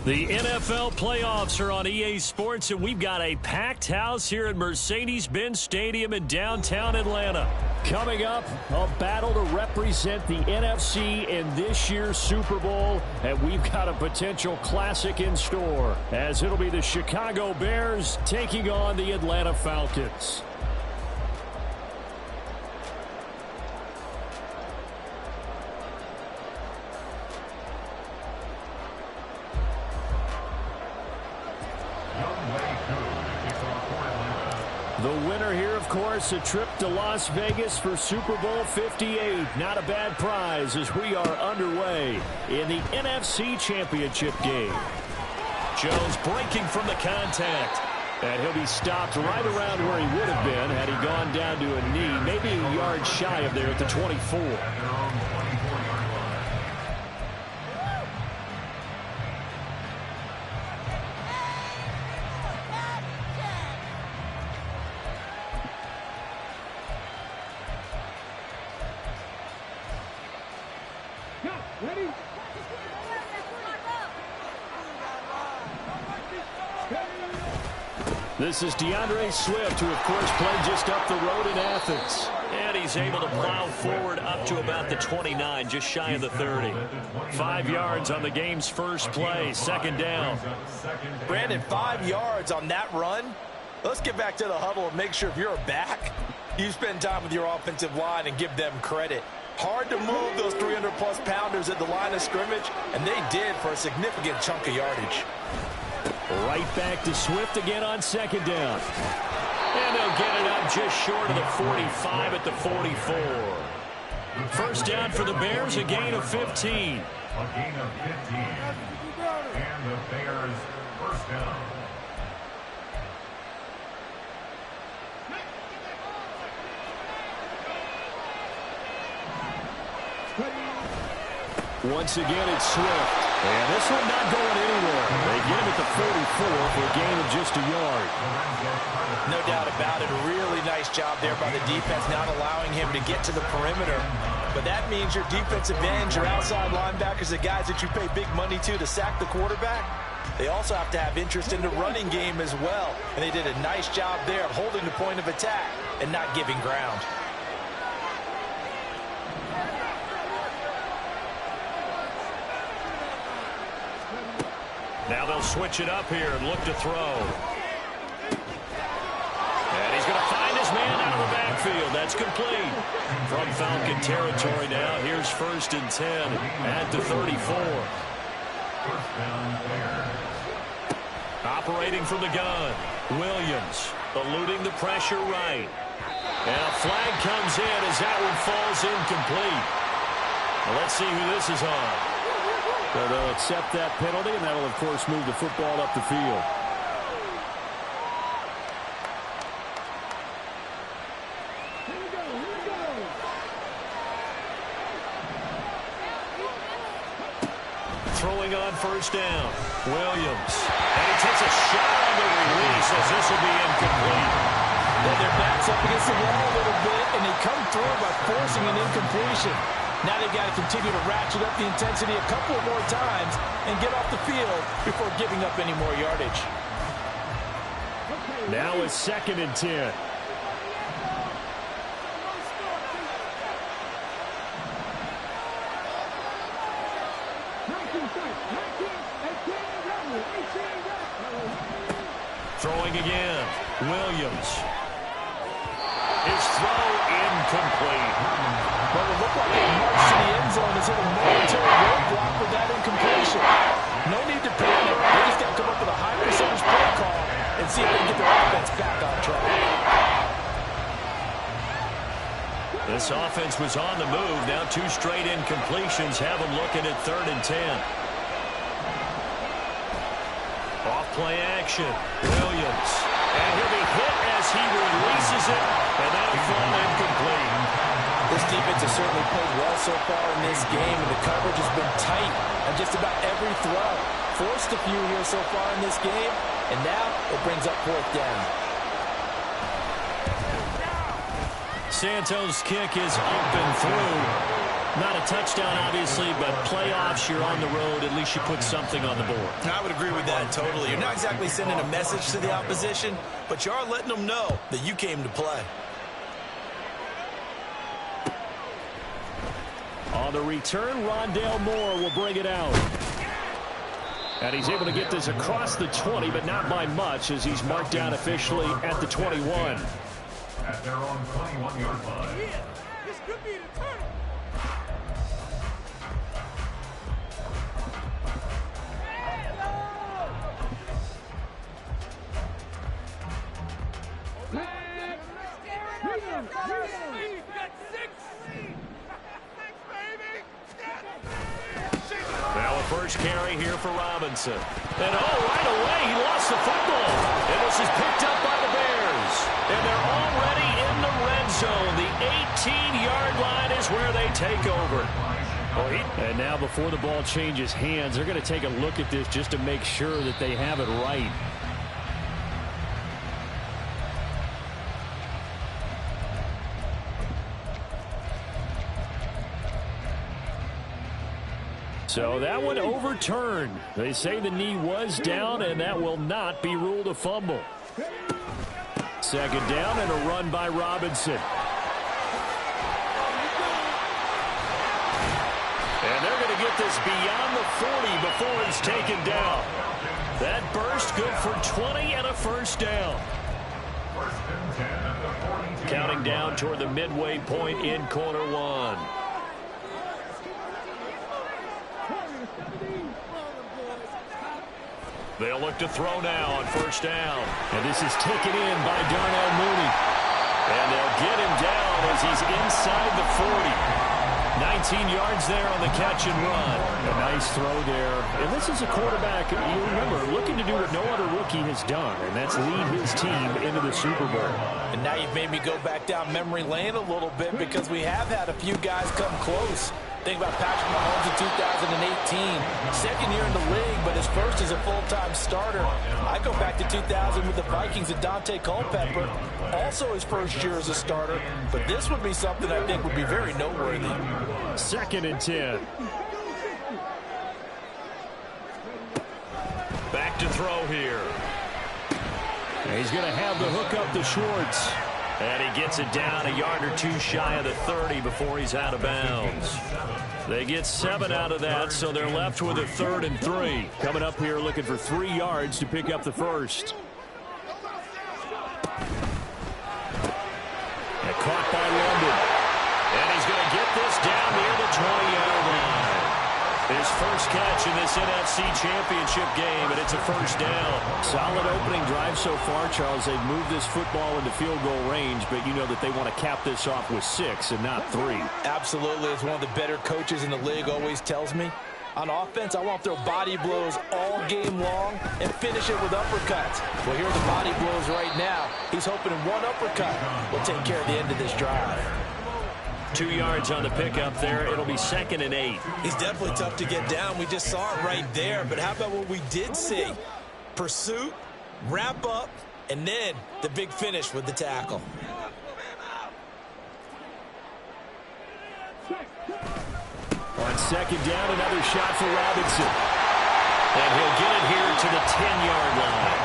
The NFL playoffs are on EA Sports, and we've got a packed house here at Mercedes-Benz Stadium in downtown Atlanta. Coming up, a battle to represent the NFC in this year's Super Bowl, and we've got a potential classic in store, as it'll be the Chicago Bears taking on the Atlanta Falcons. The winner here, of course, a trip to Las Vegas for Super Bowl 58. Not a bad prize as we are underway in the NFC Championship game. Jones breaking from the contact. And he'll be stopped right around where he would have been had he gone down to a knee, maybe a yard shy of there at the 24. This is DeAndre Swift, who, of course, played just up the road in Athens. And he's able to plow forward up to about the 29, just shy of the 30. 5 yards on the game's first play, second down. Brandon, 5 yards on that run. Let's get back to the huddle and make sure if you're a back, you spend time with your offensive line and give them credit. Hard to move those 300-plus pounders at the line of scrimmage, and they did for a significant chunk of yardage. Right back to Swift again on second down. And they'll get it up just short of the 45 at the 44. First down for the Bears, a gain of 15. A gain of 15. And the Bears first down. Once again, it's Swift. And this one not going anywhere. They get him at the 44 for a gain of just a yard. No doubt about it. A really nice job there by the defense, not allowing him to get to the perimeter. But that means your defensive ends, your outside linebackers, the guys that you pay big money to sack the quarterback, they also have to have interest in the running game as well. And they did a nice job there of holding the point of attack and not giving ground. Now they'll switch it up here and look to throw. And he's going to find his man out of the backfield. That's complete. From Falcon territory now, here's 1st and 10 at the 34. Operating from the gun, Williams eluding the pressure right. And a flag comes in as that one falls incomplete. Well, let's see who this is on. So they'll accept that penalty, and that'll, of course, move the football up the field. Throwing on first down, Williams. And he takes a shot on the release as this will be incomplete. Well, their back's up against the wall a little bit, and they come through by forcing an incompletion. Now they've got to continue to ratchet up the intensity a couple of more times and get off the field before giving up any more yardage. Now it's 2nd and 10. Throwing again, Williams. His throw incomplete. Well, it looked like they marched to the end zone as hit a momentary roadblock with that incompletion. No need to panic. They just got to come up with a high percentage play call and see if they can get their offense back on track. This offense was on the move. Now 2 straight incompletions have them looking at 3rd and 10. Off play action, Williams. And he'll be hit as he releases it, and that'll fall incomplete. This defense has certainly played well so far in this game, and the coverage has been tight on just about every throw. Forced a few here so far in this game, and now it brings up 4th down. Santos' kick is up and through. Not a touchdown, obviously, but playoffs, you're on the road. At least you put something on the board. I would agree with that totally. You're not exactly sending a message to the opposition, but you are letting them know that you came to play. On the return, Rondale Moore will bring it out. And he's able to get this across the 20, but not by much, as he's marked down officially at the 21. At their own 21-yard line. This could be the turn. Now a first carry here for Robinson. And right away he lost the football. And this is picked up by the Bears. And they're already in the red zone. The 18-yard line is where they take over. And now before the ball changes hands, they're going to take a look at this just to make sure that they have it right. So that one overturned. They say the knee was down, and that will not be ruled a fumble. Second down and a run by Robinson. And they're going to get this beyond the 40 before he's taken down. That burst good for 20 and a first down. First and 10 at the 42. Counting down toward the midway point in quarter one. They'll look to throw now on first down. And this is taken in by Darnell Mooney. And they'll get him down as he's inside the 40. 19 yards there on the catch and run. A nice throw there. And this is a quarterback, you remember, looking to do what no other rookie has done, and that's lead his team into the Super Bowl. And now you've made me go back down memory lane a little bit because we have had a few guys come close. Think about Patrick Mahomes in 2018. Second year in the league, but his first as a full-time starter. I go back to 2000 with the Vikings and Dante Culpepper. Also his first year as a starter. But this would be something I think would be very noteworthy. Second and 10. Back to throw here. And he's going to have the hook up to Schwartz. And he gets it down a yard or two shy of the 30 before he's out of bounds. They get 7 out of that, so they're left with a 3rd and 3. Coming up here looking for 3 yards to pick up the first. And caught by London. And he's going to get this down near the 20-yard line. His first catch in this NFC Championship game, and it's a first down. Solid opening drive so far, Charles. They've moved this football into field goal range, but you know that they want to cap this off with 6 and not 3. Absolutely. As one of the better coaches in the league always tells me, on offense, I want to throw body blows all game long and finish it with uppercuts. Well, here are the body blows right now. He's hoping in one uppercut will take care of the end of this drive. 2 yards on the pickup there. It'll be 2nd and 8. He's definitely tough to get down. We just saw it right there. But how about what we did see? Pursuit, wrap up, and then the big finish with the tackle. On second down, another shot for Robinson. And he'll get it here to the 10-yard line.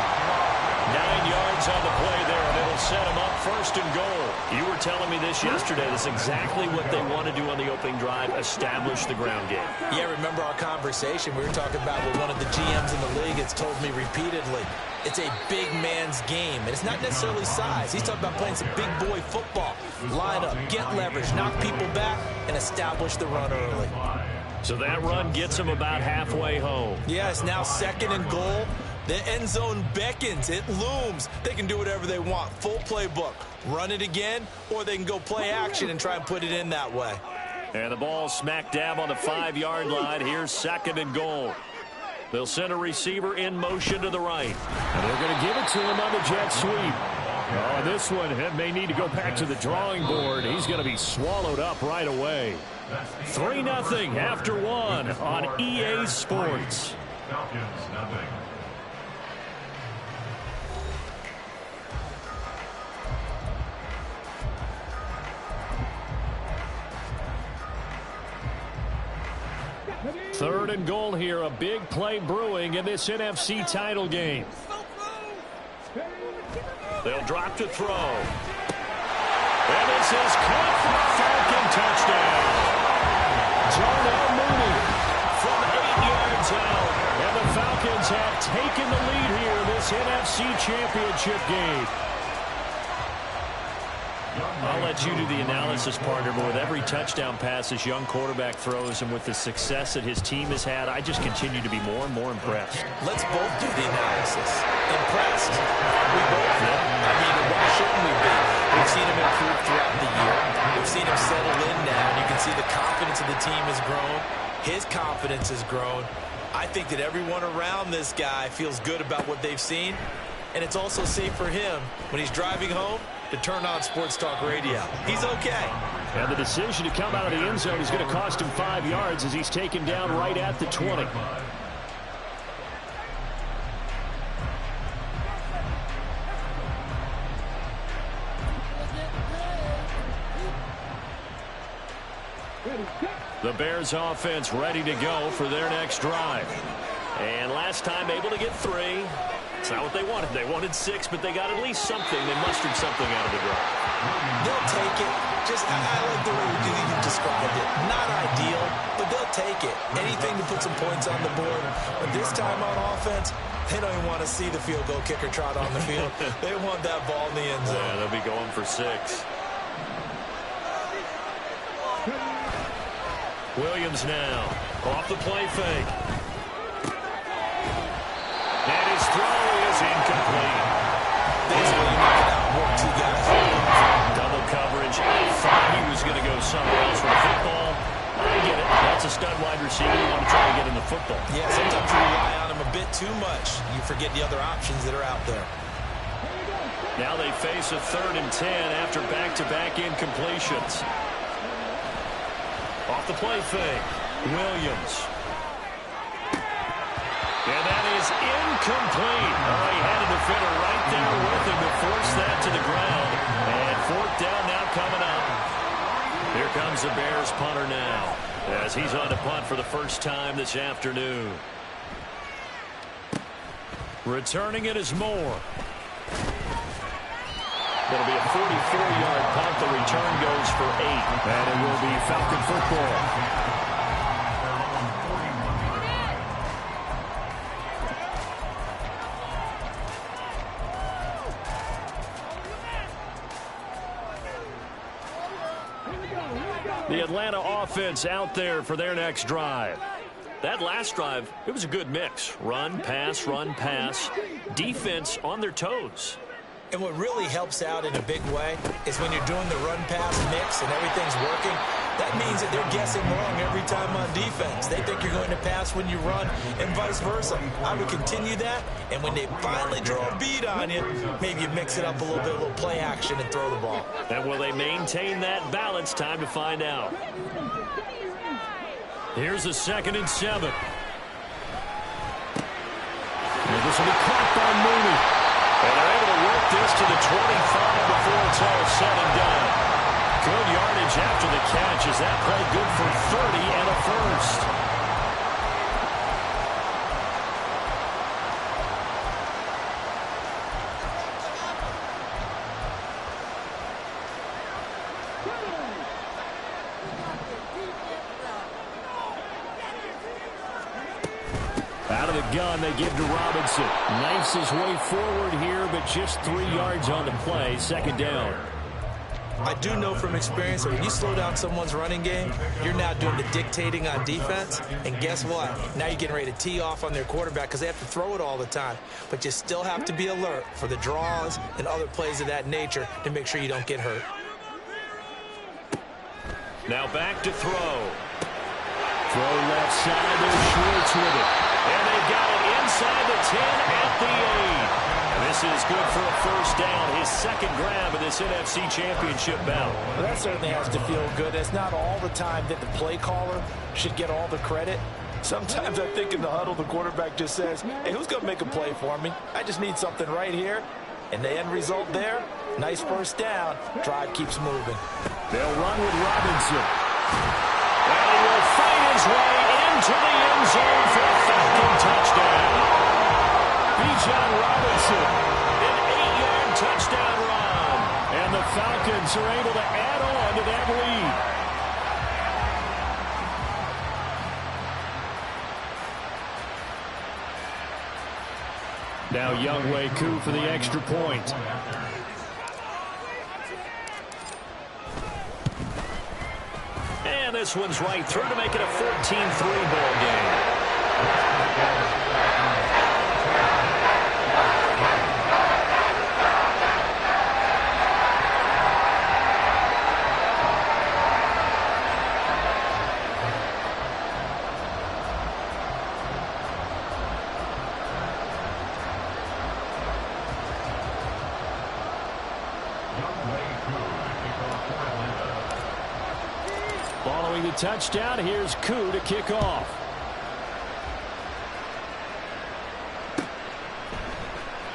9 yards on the play there, and it'll set him up 1st and goal. You were telling me this yesterday. That's exactly what they want to do on the opening drive, establish the ground game. Yeah, remember our conversation we were talking about with one of the GMs in the league that's told me repeatedly, it's a big man's game, and it's not necessarily size. He's talking about playing some big boy football. Line up, get leverage, knock people back, and establish the run early. So that run gets him about halfway home. Yeah, it's now 2nd and goal. The end zone beckons. It looms. They can do whatever they want. Full playbook. Run it again, or they can go play action and try and put it in that way. And the ball smack dab on the 5-yard line. Here's 2nd and goal. They'll send a receiver in motion to the right. And they're going to give it to him on the jet sweep. Oh, this one may need to go back to the drawing board. He's going to be swallowed up right away. 3-0 after 1 on EA Sports. Falcons, nothing. Third and goal here. A big play brewing in this NFC title game. They'll drop to throw. And this is caught for a Falcon touchdown. Darnell Mooney from 8 yards out. And the Falcons have taken the lead here in this NFC Championship game. I'll let you do the analysis, partner, but with every touchdown pass this young quarterback throws and with the success that his team has had, I just continue to be more and more impressed. Let's both do the analysis. Impressed. We both know. I mean, why shouldn't we be? We've seen him improve throughout the year. We've seen him settle in now. You can see the confidence of the team has grown. His confidence has grown. I think that everyone around this guy feels good about what they've seen. And it's also safe for him when he's driving home to turn on Sports Talk Radio. He's okay. And the decision to come out of the end zone is going to cost him 5 yards as he's taken down right at the 20. The Bears offense ready to go for their next drive. And last time able to get 3. It's not what they wanted. They wanted 6, but they got at least something. They mustered something out of the drive. They'll take it. Just, I like the way you described it. Not ideal, but they'll take it. Anything to put some points on the board. But this time on offense, they don't even want to see the field goal kicker trot on the field. They want that ball in the end zone. Yeah, they'll be going for 6. Williams now off the play fake. And his throw is incomplete. Basically, you knock it out. Work 2 guys. Double coverage. I thought he was going to go somewhere else with the football. I get it. That's a stud wide receiver. You want to try to get him the football. Yeah, sometimes you rely on him a bit too much. You forget the other options that are out there. Now they face a 3rd and 10 after back-to-back incompletions. Off the play fake. Williams. And that is incomplete. Oh, he had a defender right there with him to force that to the ground. And 4th down now coming up. Here comes the Bears punter now as he's on to punt for the first time this afternoon. Returning it is Moore. It'll be a 44-yard punt. The return goes for 8. And it will be Falcon football. The Atlanta offense out there for their next drive. That last drive, it was a good mix. Run, pass, defense on their toes. And what really helps out in a big way is when you're doing the run-pass mix and everything's working, that means that they're guessing wrong every time on defense. They think you're going to pass when you run and vice versa. I would continue that, and when they finally draw a bead on you, maybe you mix it up a little bit, a little play action and throw the ball. And will they maintain that balance? Time to find out. Here's a 2nd and 7. And this will be caught by Mooney. And they're able to work this to the 25 before it's all said and done. Good yardage after the catch. Is that play good for 30 and a first? Out of the gun, they give to Robinson. Knifes his way forward here, but just 3 yards on the play. 2nd down. I do know from experience that when you slow down someone's running game, you're now doing the dictating on defense. And guess what? Now you're getting ready to tee off on their quarterback because they have to throw it all the time. But you still have to be alert for the draws and other plays of that nature to make sure you don't get hurt. Now back to throw. Throw left side. There's Schwartz with it. And they've got it inside the 10 at the 8. And this is good for a first down. His 2nd grab of this NFC Championship bout. Well, that certainly has to feel good. It's not all the time that the play caller should get all the credit. Sometimes I think in the huddle, the quarterback just says, hey, who's going to make a play for me? I just need something right here. And the end result there, nice first down. Drive keeps moving. They'll run with Robinson. And he will fight his way into the end zone for a Falcon touchdown. Bijan Robinson, an 8-yard touchdown run. And the Falcons are able to add on to that lead. Now Younghoe Koo for the extra point. And this one's right through to make it a 14-3 ball game. Following the touchdown, here's Koo to kick off.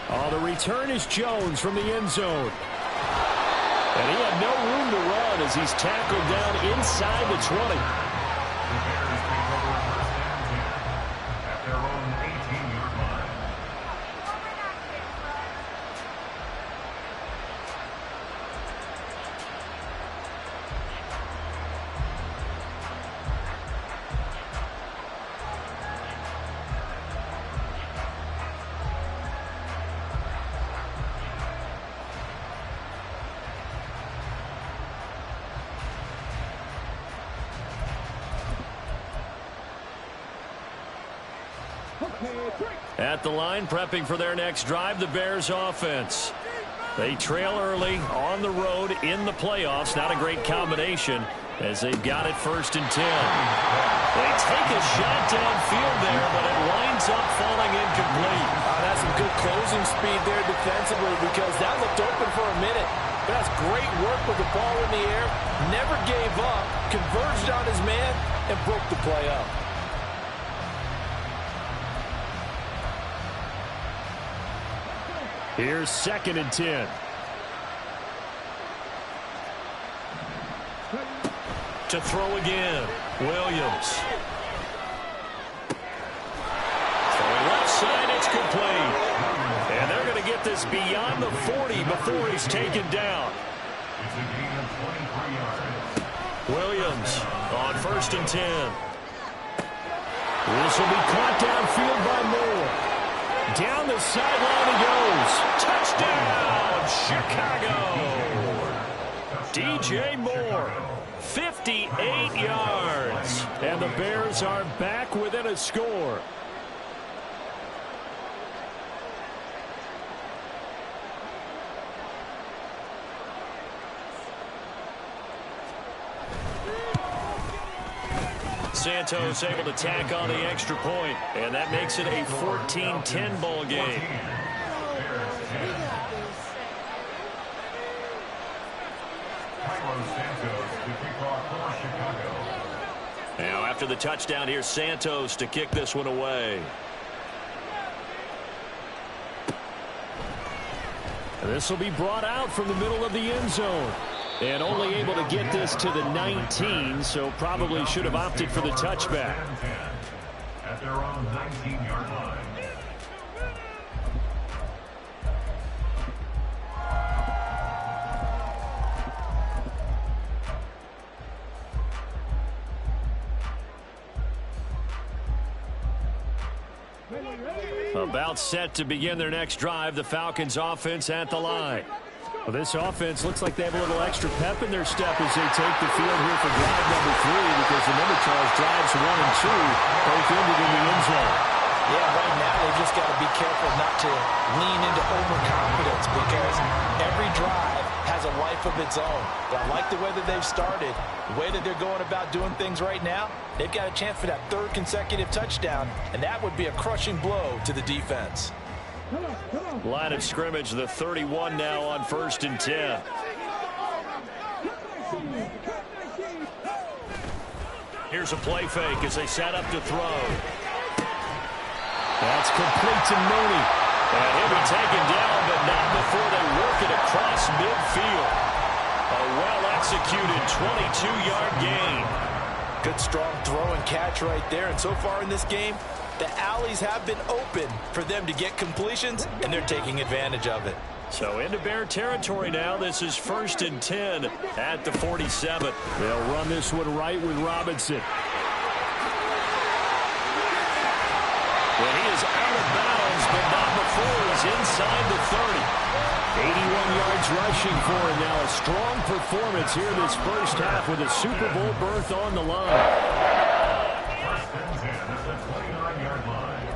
Oh, the return is Jones from the end zone. And he had no room to run as he's tackled down inside the 20. The Bears take over first and 10 at their own 18-yard line. At the line, prepping for their next drive, the Bears offense. They trail early on the road in the playoffs. Not a great combination as they've got it first and 10. They take a shot downfield there, but it winds up falling incomplete. That's some good closing speed there defensively because that looked open for a minute. But that's great work with the ball in the air. Never gave up, converged on his man, and broke the play up. Here's 2nd and 10. To throw again, Williams. Throwing left side, it's complete. And they're going to get this beyond the 40 before he's taken down. It's a gain of 23 yards. Williams on 1st and 10. This will be caught downfield by Moore. Down the sideline he goes. Touchdown, Chicago. DJ Moore, 58 yards. And the Bears are back within a score. Santos able to tack on the extra point, and that makes it a 14-10 ball game. Now after the touchdown, here's Santos to kick this one away. This will be brought out from the middle of the end zone. And only able to get this to the 19, so probably should have opted for the touchback. At their own 19-yard line. About set to begin their next drive, the Falcons offense at the line. Well, this offense looks like they have a little extra pep in their step as they take the field here for drive number 3 because remember, Charles, drives 1 and 2 both ended in the end zone. Yeah, right now they've just got to be careful not to lean into overconfidence because every drive has a life of its own. But I like the way that they've started, the way that they're going about doing things right now. They've got a chance for that 3rd consecutive touchdown, and that would be a crushing blow to the defense. Line of scrimmage, the 31 now on 1st and 10. Here's a play fake as they set up to throw. That's complete to Mooney. And he'll be taken down, but not before they work it across midfield. A well-executed 22-yard gain. Good, strong throw and catch right there. And so far in this game, the alleys have been open for them to get completions, and they're taking advantage of it. So into Bear territory now. This is 1st and 10 at the 47. They'll run this one right with Robinson. Well, he is out of bounds, but not before he's inside the 30. 81 yards rushing for him now. A strong performance here this first half with a Super Bowl berth on the line. 1st and 10 at the 29-yard line.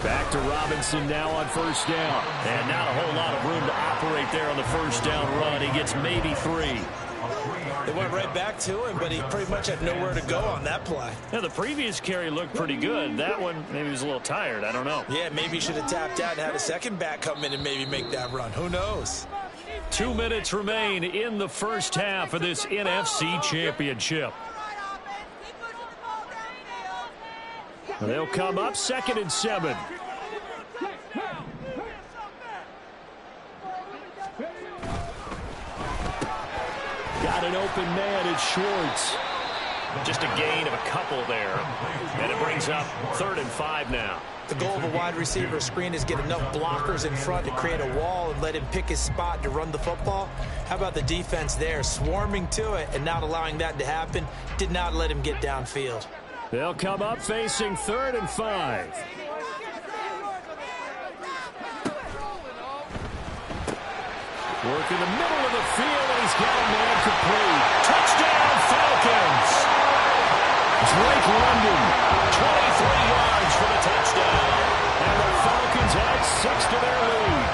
Back to Robinson now on 1st down. And not a whole lot of room to operate there on the 1st down run. He gets maybe 3. They went right back to him, but he pretty much had nowhere to go on that play. Now, the previous carry looked pretty good. That one, maybe he was a little tired. I don't know. Yeah, maybe he should have tapped out and had a second back come in and maybe make that run. Who knows? 2 minutes remain in the first half of this NFC Championship. They'll come up 2nd and 7. Got an open man, it's Schwartz. Just a gain of a couple there. And it brings up 3rd and 5 now. The goal of a wide receiver screen is get enough blockers in front to create a wall and let him pick his spot to run the football. How about the defense there, swarming to it and not allowing that to happen? Did not let him get downfield. They'll come up facing 3rd and 5. Work in the middle of the field, and he's got a man complete. Touchdown, Falcons! Drake London, 23 yards for the touchdown. And the Falcons add 6 to their lead.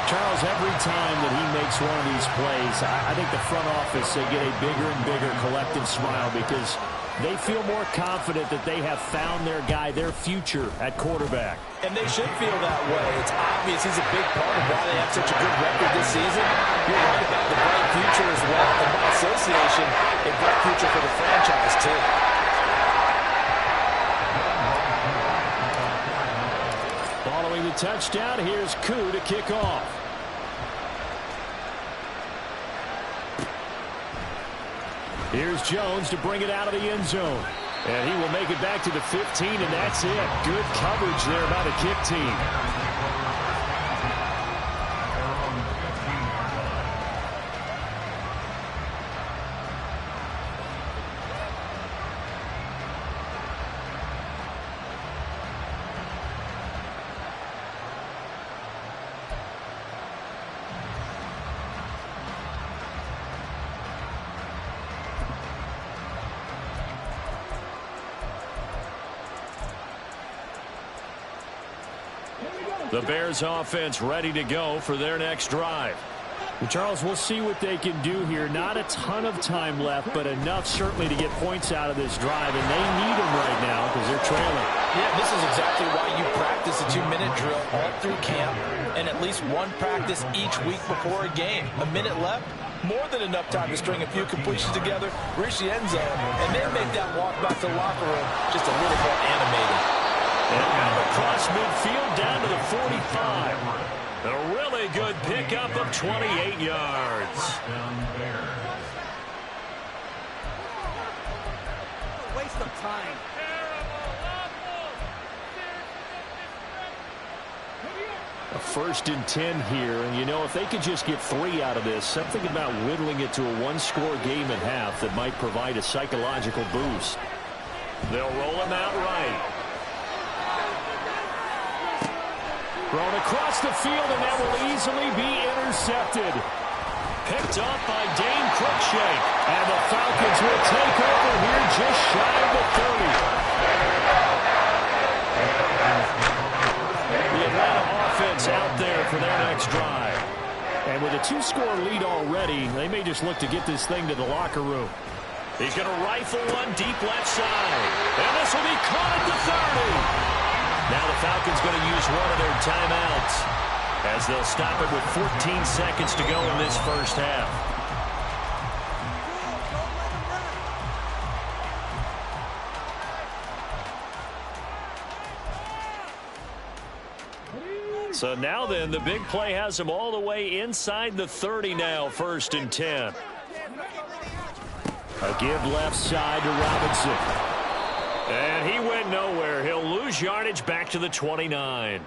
Charles, every time that he makes one of these plays, I think the front office, they get a bigger and bigger collective smile because they feel more confident that they have found their guy, their future at quarterback. And they should feel that way. It's obvious he's a big part of why they have such a good record this season. You're right about the bright future as well. And by association, a bright future for the franchise, too. Following the touchdown, here's Koo to kick off. Here's Jones to bring it out of the end zone. And he will make it back to the 15, and that's it. Good coverage there by the kick team. The Bears offense ready to go for their next drive. Well, Charles, we'll see what they can do here. Not a ton of time left, but enough certainly to get points out of this drive, and they need them right now because they're trailing. Yeah, this is exactly why you practice a 2-minute drill all through camp and at least one practice each week before a game. A minute left, more than enough time to string a few completions together, reach the end zone, and then make that walk back to the locker room just a little more animated. And now across midfield down to the 45. A really good pickup of 28 yards. Waste of time. A 1st and 10 here, and you know, if they could just get 3 out of this, something about whittling it to a one-score game at half that might provide a psychological boost. They'll roll him out right. Thrown across the field, and that will easily be intercepted. Picked up by Dane Cruikshank. And the Falcons will take over here just shy of the 30. The Atlanta offense out there for their next drive. And with a 2-score lead already, they may just look to get this thing to the locker room. He's going to rifle one deep left side. And this will be caught at the 30. Now the Falcons going to use one of their timeouts as they'll stop it with 14 seconds to go in this first half. So now then, the big play has him all the way inside the 30 now, 1st and 10. A give left side to Robinson. And he went nowhere. He'll lose yardage back to the 29.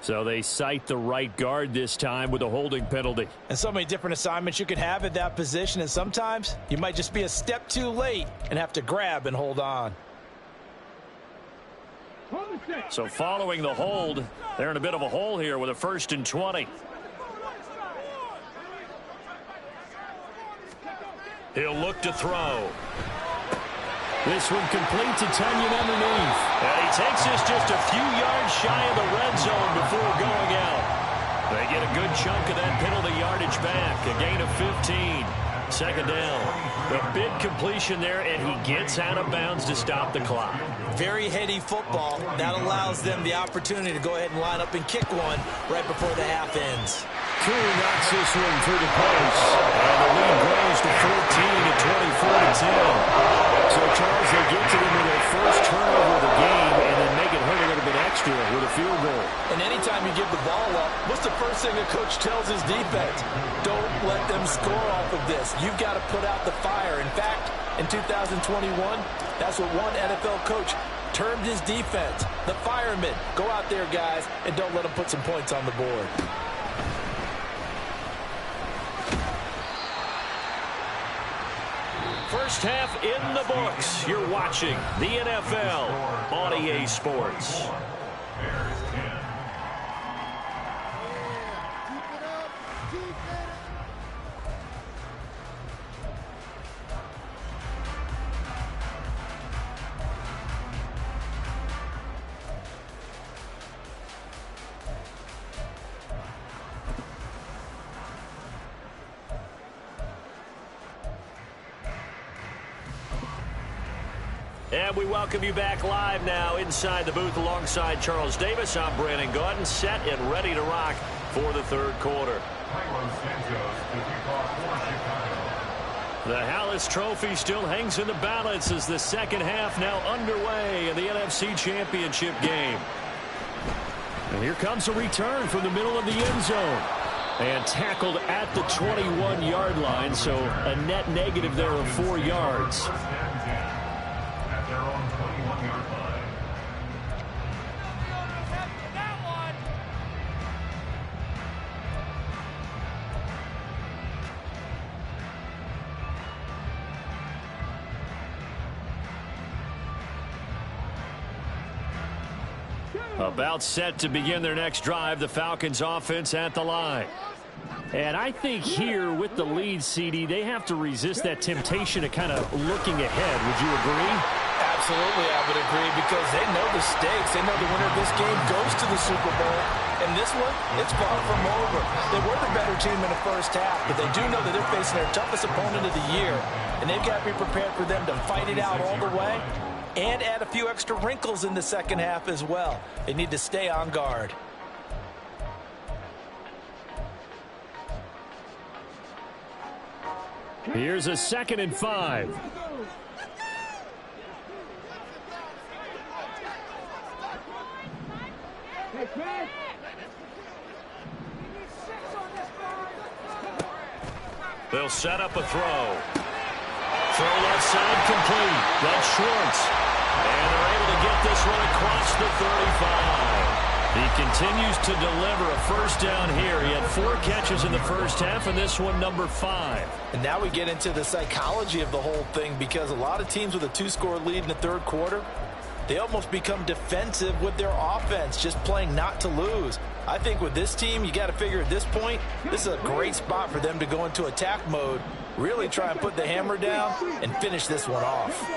So they cite the right guard this time with a holding penalty. And so many different assignments you could have at that position, and sometimes you might just be a step too late and have to grab and hold on. So following the hold, they're in a bit of a hole here with a 1st and 20. He'll look to throw. This one complete to Tunyon underneath. And he takes this just a few yards shy of the red zone before going out. They get a good chunk of that penalty yardage back. A gain of 15. 2nd down. A big completion there, and he gets out of bounds to stop the clock. Very heady football. That allows them the opportunity to go ahead and line up and kick one right before the half ends. Crew knocks this one through the post. And the lead grows to 14 at 24-10. So, Charles, they get to them with their first turnover of the game and then make it hurt a little bit extra with a field goal. And anytime you give the ball up, what's the first thing a coach tells his defense? Don't let them score off of this. You've got to put out the fire. In fact, in 2021, that's what one NFL coach termed his defense. The firemen. Go out there, guys, and don't let them put some points on the board. First half in the books. You're watching the NFL on EA Sports. And we welcome you back live now inside the booth alongside Charles Davis. I'm Brandon Gaudin, set and ready to rock for the 3rd quarter. The Hallis Trophy still hangs in the balance as the 2nd half now underway in the NFC Championship game. And here comes a return from the middle of the end zone. And tackled at the 21-yard line, so a net negative there of 4 yards. About set to begin their next drive, the Falcons offense at the line. And I think here with the lead, CD, they have to resist that temptation of kind of looking ahead. Would you agree? Absolutely, I would agree, because they know the stakes. They know the winner of this game goes to the Super Bowl. And this one, it's far from over. They were the better team in the first half, but they do know that they're facing their toughest opponent of the year. And they've got to be prepared for them to fight it out all the way and add a few extra wrinkles in the 2nd half as well. They need to stay on guard. Here's a 2nd and 5. They'll set up a throw. Throw left side complete. That's Schwartz. And they're able to get this one across the 35. He continues to deliver a 1st down here. He had 4 catches in the first half, and this one number 5. And now we get into the psychology of the whole thing, because a lot of teams with a 2-score lead in the 3rd quarter, they almost become defensive with their offense, just playing not to lose. I think with this team, you got to figure at this point, this is a great spot for them to go into attack mode, really try and put the hammer down and finish this one off.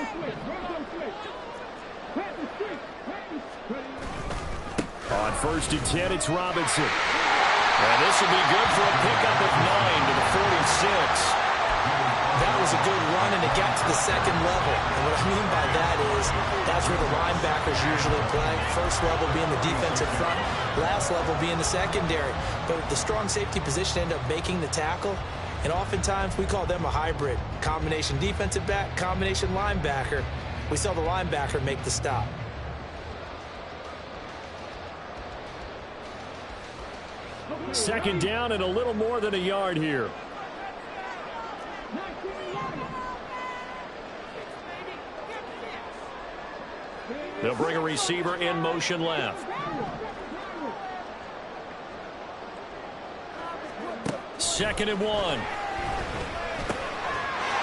On 1st and 10, it's Robinson. And this will be good for a pickup of 9 to the 46. That was a good run, and it got to the 2nd level. And what I mean by that is that's where the linebackers usually play. First level being the defensive front, last level being the secondary. But the strong safety position ended up making the tackle. And oftentimes we call them a hybrid. Combination defensive back, combination linebacker. We saw the linebacker make the stop. Second down and a little more than a yard here. They'll bring a receiver in motion left. Second and 1.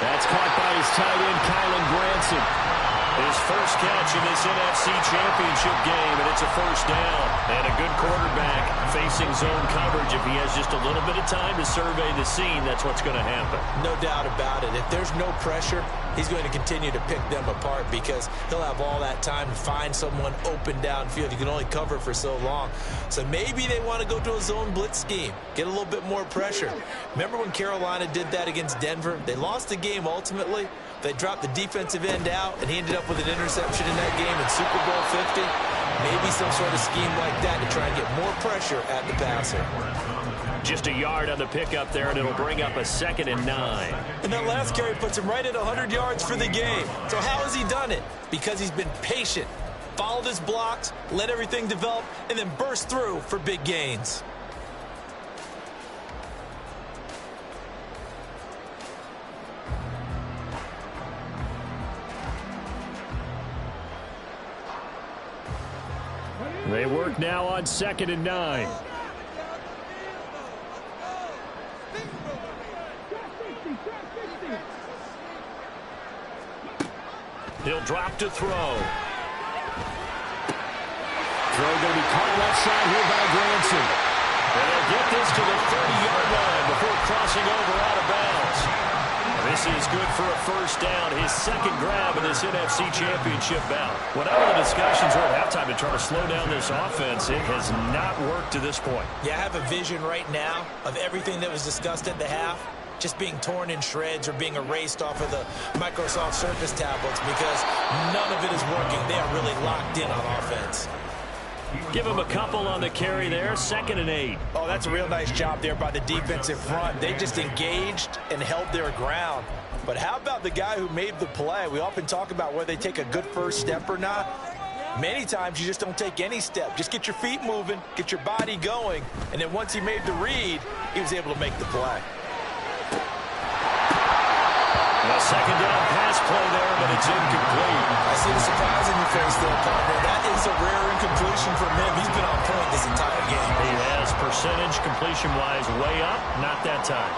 That's caught by his tight end, Kylan Granson. His first catch in this NFC Championship game, and it's a first down. And a good quarterback facing zone coverage. If he has just a little bit of time to survey the scene, that's what's going to happen. No doubt about it. If there's no pressure, he's going to continue to pick them apart because he'll have all that time to find someone open downfield. You can only cover for so long. So maybe they want to go to a zone blitz scheme, get a little bit more pressure. Remember when Carolina did that against Denver? They lost the game ultimately. They dropped the defensive end out, and he ended up with an interception in that game in Super Bowl 50. Maybe some sort of scheme like that to try and get more pressure at the passer. Just a yard on the pickup there, and it'll bring up a 2nd and 9. And that last carry puts him right at 100 yards for the game. So how has he done it? Because he's been patient, followed his blocks, let everything develop, and then burst through for big gains. They work now on 2nd and 9. He'll drop to throw. Throw going to be caught left side here by Granson. And they'll get this to the 30-yard line before crossing over out of bounds. This is good for a first down, his second grab in this NFC Championship bout. Whatever the discussions were at halftime to try to slow down this offense, it has not worked to this point. Yeah, I have a vision right now of everything that was discussed at the half just being torn in shreds or being erased off of the Microsoft Surface tablets because none of it is working. They are really locked in on offense. Give him a couple on the carry there, 2nd and 8. Oh, that's a real nice job there by the defensive front. They just engaged and held their ground. But how about the guy who made the play? We often talk about whether they take a good first step or not. Many times you just don't take any step. Just get your feet moving, get your body going, and then once he made the read, he was able to make the play. A second down pass play there, but it's incomplete. I see the surprise in your face there, partner. That is a rare incompletion from him. He's been on point this entire game. He has percentage completion-wise way up, not that time.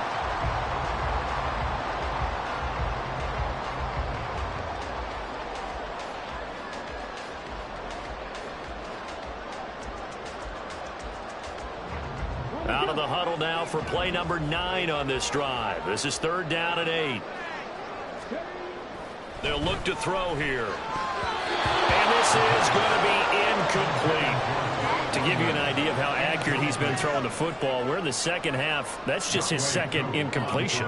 Out of the huddle now for play number 9 on this drive. This is 3rd down and 8. They'll look to throw here. And this is going to be incomplete. To give you an idea of how accurate he's been throwing the football, we're in the second half. That's just his second incompletion.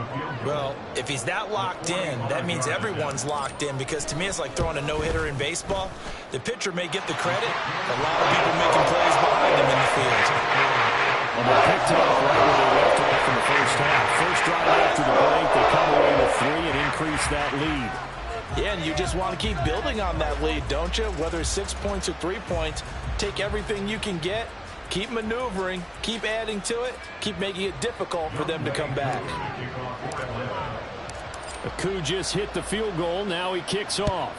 Well, if he's that locked in, that means everyone's locked in because to me it's like throwing a no-hitter in baseball. The pitcher may get the credit. A lot of people making plays behind him in the field. Well, they picked it up right where they left off in the first half. First drive after the break, they come away with 3 and increase that lead. Yeah, and you just want to keep building on that lead, don't you? Whether it's 6 points or 3 points, take everything you can get, keep maneuvering, keep adding to it, keep making it difficult for them to come back. Aku just hit the field goal. Now he kicks off.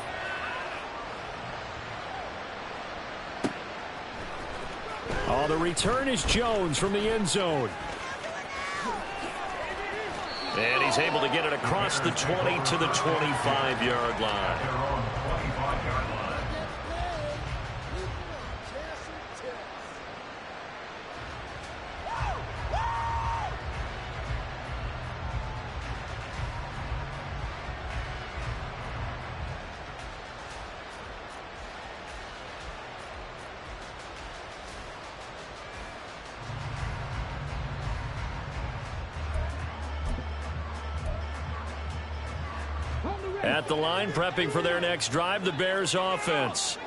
Oh, the return is Jones from the end zone. And he's able to get it across the 20 to the 25-yard line. At the line, prepping for their next drive, the Bears offense.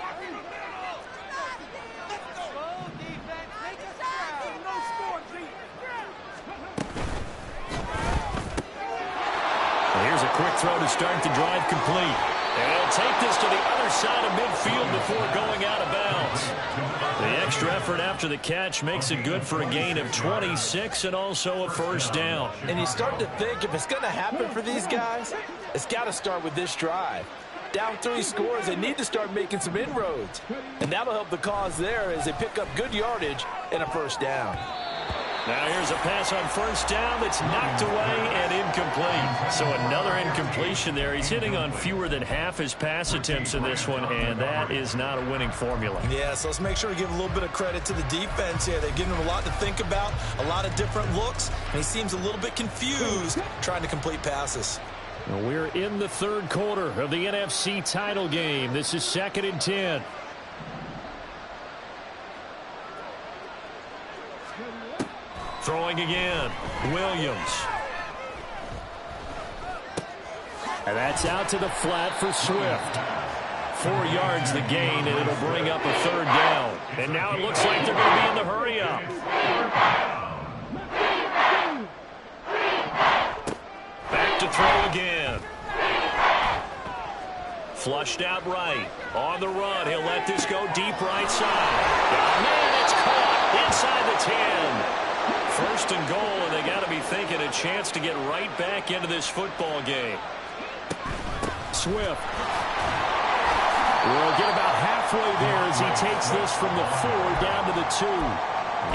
quick throw to start the drive complete. And he'll take this to the other side of midfield before going out of bounds. The extra effort after the catch makes it good for a gain of 26 and also a first down. And you start to think if it's going to happen for these guys, it's got to start with this drive. Down 3 scores, they need to start making some inroads. And that'll help the cause there as they pick up good yardage and a first down. Now here's a pass on first down that's knocked away and incomplete. So another incompletion there. He's hitting on fewer than half his pass attempts in this one, and that is not a winning formula. Yeah, so let's make sure we give a little bit of credit to the defense here. They've given him a lot to think about, a lot of different looks, and he seems a little bit confused trying to complete passes. Well, we're in the third quarter of the NFC title game. This is 2nd and 10. Throwing again, Williams. And that's out to the flat for Swift. 4 yards the gain, and it'll bring up a third down. And now it looks like they're going to be in the hurry-up. Back to throw again. Flushed out right. On the run, he'll let this go deep right side. Oh, man, it's caught inside the 10. First and goal, and they got to be thinking a chance to get right back into this football game. Swift will get about halfway there as he takes this from the 4 down to the 2.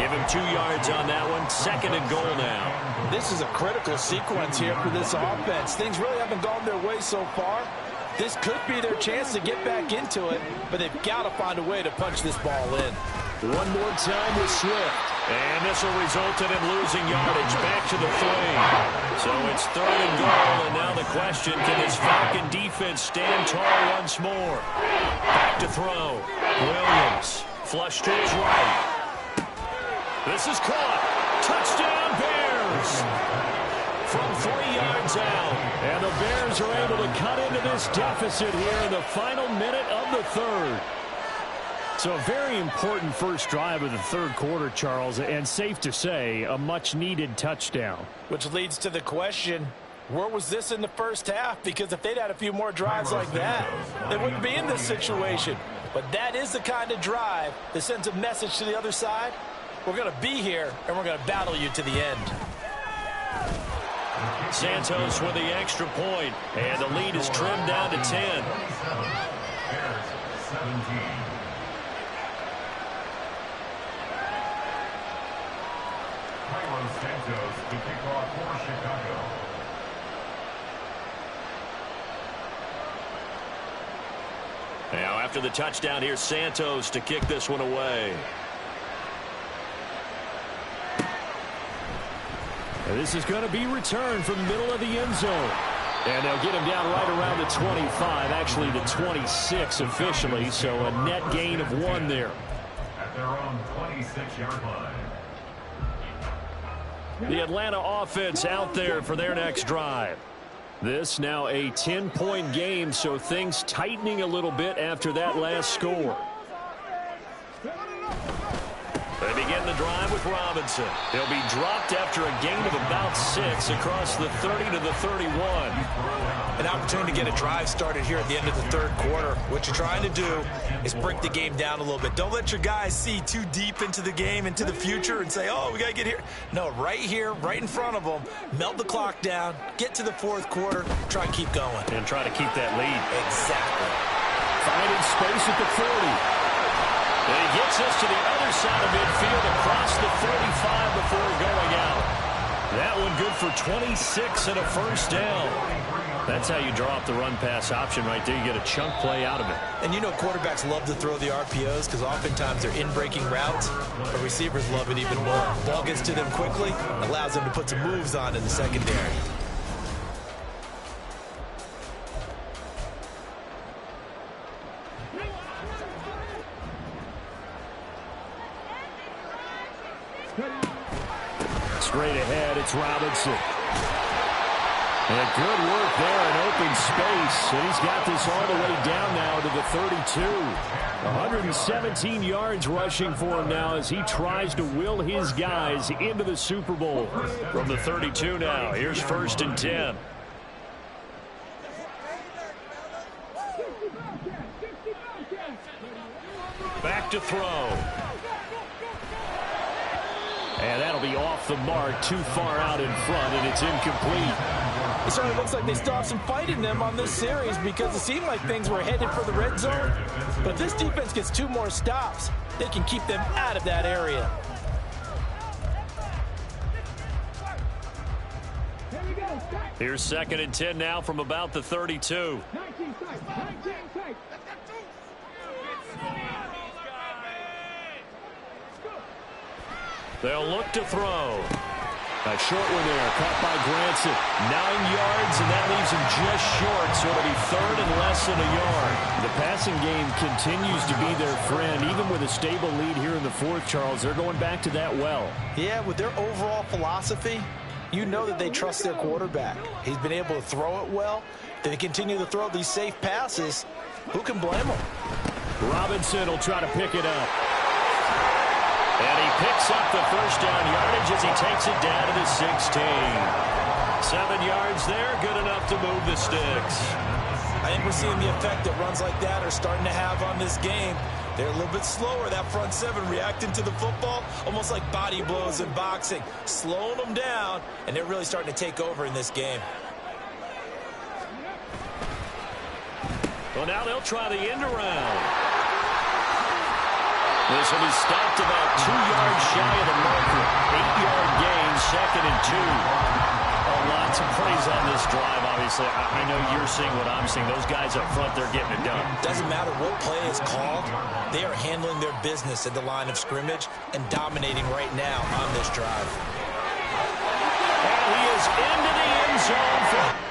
Give him 2 yards on that one. 2nd and goal now. This is a critical sequence here for this offense. Things really haven't gone their way so far. This could be their chance to get back into it, but they've got to find a way to punch this ball in. One more time with Swift. And this will result in him losing yardage back to the 3. So it's 3rd and goal, and now the question, can this Falcon defense stand tall once more? Back to throw. Williams. Flush to his right. This is caught. Touchdown, Bears. From 3 yards out. And the Bears are able to cut into this deficit here in the final minute of the 3rd. So a very important first drive of the 3rd quarter, Charles, and safe to say, a much-needed touchdown. Which leads to the question, where was this in the first half? Because if they'd had a few more drives like that, they wouldn't be in this situation. But that is the kind of drive that sends a message to the other side. We're going to be here, and we're going to battle you to the end. Santos with the extra point, and the lead is trimmed down to 10. Bears 17. Santos to kick off for Chicago. Now after the touchdown, here's Santos to kick this one away. And this is going to be returned from the middle of the end zone. And they'll get him down right around the 25, actually the 26 officially, so a net gain of 1 there. At their own 26-yard line. The Atlanta offense out there for their next drive. This now a 10-point game, so things tightening a little bit after that last score. They begin the drive with Robinson. He'll be dropped after a gain of about 6 across the 30 to the 31. An opportunity to get a drive started here at the end of the 3rd quarter. What you're trying to do is break the game down a little bit. Don't let your guys see too deep into the game, into the future, and say, oh, we got to get here. No, right here, right in front of them, melt the clock down, get to the 4th quarter, try and keep going. And try to keep that lead. Exactly. Finding space at the 40. And he gets us to the other side of midfield across the 35 before going out. That one good for 26 and a first down. That's how you draw up the run-pass option right there. You get a chunk play out of it. And you know quarterbacks love to throw the RPOs because oftentimes they're in-breaking routes, but receivers love it even more. Ball gets to them quickly, allows them to put some moves on in the secondary. Straight ahead, it's Robinson. And good work there in open space. And he's got this all the way down now to the 32. 117 yards rushing for him now as he tries to will his guys into the Super Bowl. From the 32 now, here's 1st and 10. to throw. And that'll be off the mark, too far out in front, and it's incomplete. It certainly looks like they still have some fight in them on this series because it seemed like things were headed for the red zone. But if this defense gets 2 more stops, they can keep them out of that area. Here's 2nd and 10 now from about the 32. They'll look to throw. A short one there, caught by Granson. 9 yards, and that leaves him just short, so it'll be 3rd and less than a yard. The passing game continues to be their friend. Even with a stable lead here in the 4th, Charles, they're going back to that well. Yeah, with their overall philosophy, you know that they trust their quarterback. He's been able to throw it well. They continue to throw these safe passes. Who can blame them? Robinson will try to pick it up. And he picks up the first down yardage as he takes it down to the 16. 7 yards there, good enough to move the sticks. I think we're seeing the effect that runs like that are starting to have on this game. They're a little bit slower, that front 7, reacting to the football, almost like body blows in boxing, slowing them down, and they're really starting to take over in this game. Well, now they'll try the end around. This will be stopped about 2 yards shy of the marker. 8-yard gain, 2nd and 2. Oh, lots of plays on this drive, obviously. I know you're seeing what I'm seeing. Those guys up front, they're getting it done. Doesn't matter what play is called. They are handling their business at the line of scrimmage and dominating right now on this drive. And he is into the end zone for...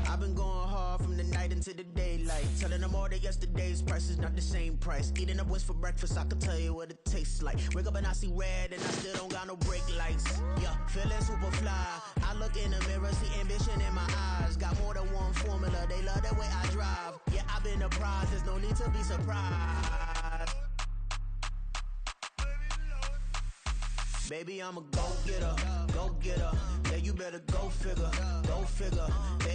I've been going hard from the night into the daylight, telling them all that yesterday's price is not the same price. Eating up what's for breakfast, I can tell you what it tastes like. Wake up and I see red and I still don't got no brake lights. Yeah, feeling super fly. I look in the mirror, see ambition in my eyes. Got more than one formula, they love the way I drive. Yeah, I've been a prize, there's no need to be surprised. Baby, I'm a go-getter, go-getter. Yeah, you better go figure, go figure. Baby,